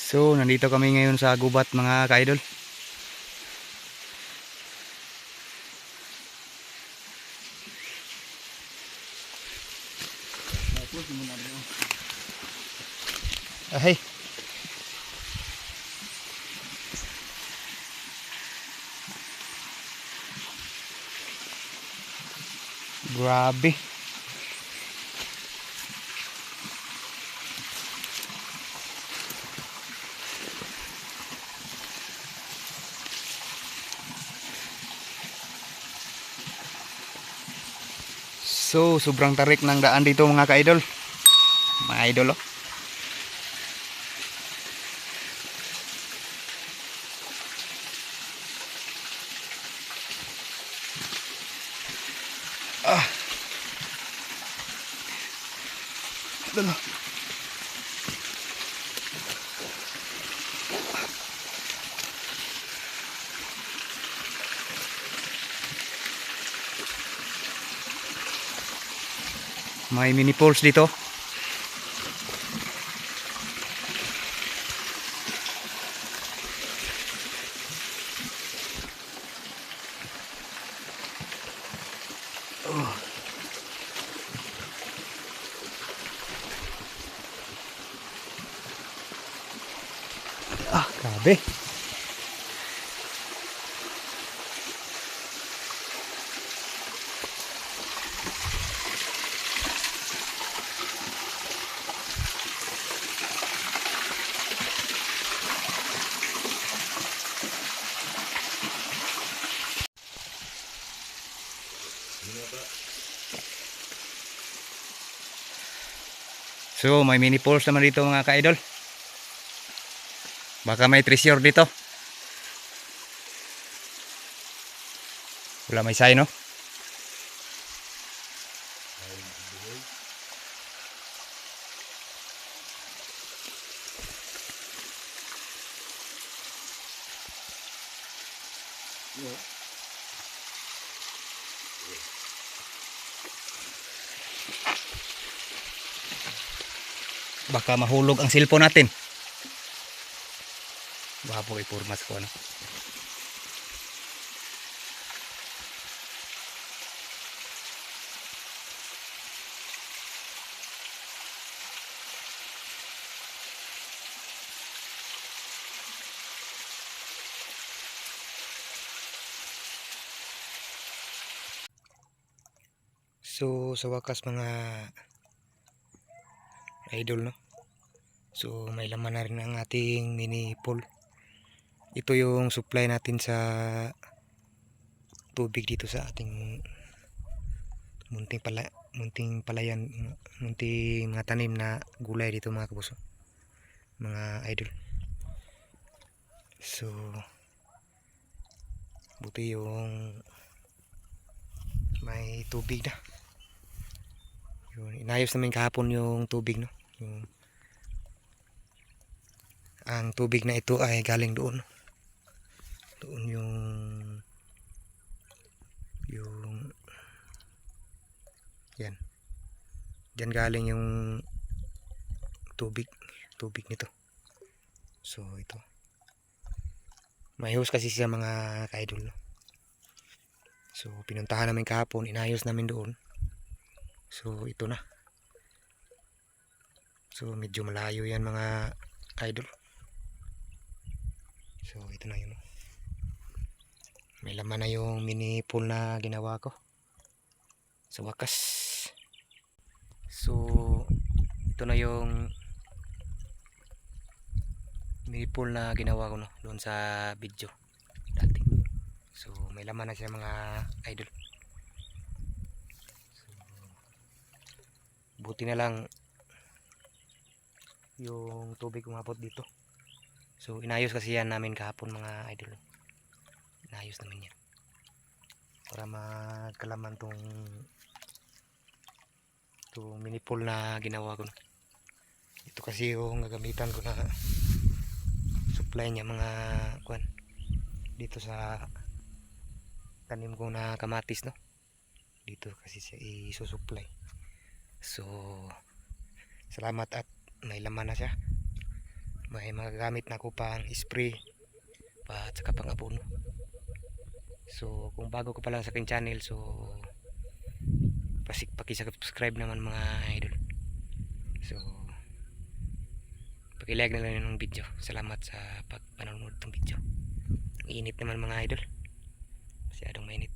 So, nandito kami ngayon sa gubat mga ka-idol. Ay. Grabe. So, sobrang tarik ng daan dito mga ka-idol. Mga idol oh. Ah. Dalo. May mini falls dito. Oh. Ah, grabe. So, may mini falls naman dito mga ka-idol. Baka may treasure dito. Wala may sign, no? Baka mahulog ang cellphone natin. Baka po ipurmas ko, ano? So, sa wakas mga idol, no? So, may laman na rin ang ating mini pool. Ito yung supply natin sa tubig dito sa ating munting palayan, munting mga tanim na gulay dito mga kapuso, mga idol. So, buti yung may tubig na. Yun, inayos namin kahapon yung tubig, no? Ang tubig na ito ay galing doon. Doon yung yan. Diyan galing yung tubig nito. So ito. May hose kasi siya mga ka-idol, no? So pinuntahan namin kahapon, inayos namin doon. So ito na. So medyo malayo yan mga idol. So ito na yun. May laman na yung mini pool na ginawa ko sa wakas. So ito na yung mini pool na ginawa ko, no, doon sa video dati. So may laman na siya mga idol. So, buti na lang yung tubig umabot dito. So inayos kasi yan namin kahapon mga idol. Inayos namin yan para magkalaman tong mini pool na ginawa ko. Ito kasi yung gagamitan ko na supply niya mga kuan dito sa tanim ko na kamatis, no? Dito kasi siya isusupply. So salamat at may laman na siya. may magagamit na ako pang spray at saka pang abono. So kung bago ka pa lang sa aking channel, so paki-subscribe naman mga idol. So paki-like na lang ng video. Salamat sa pagpanonood ng video. Ang init naman mga idol, masyadong mainit.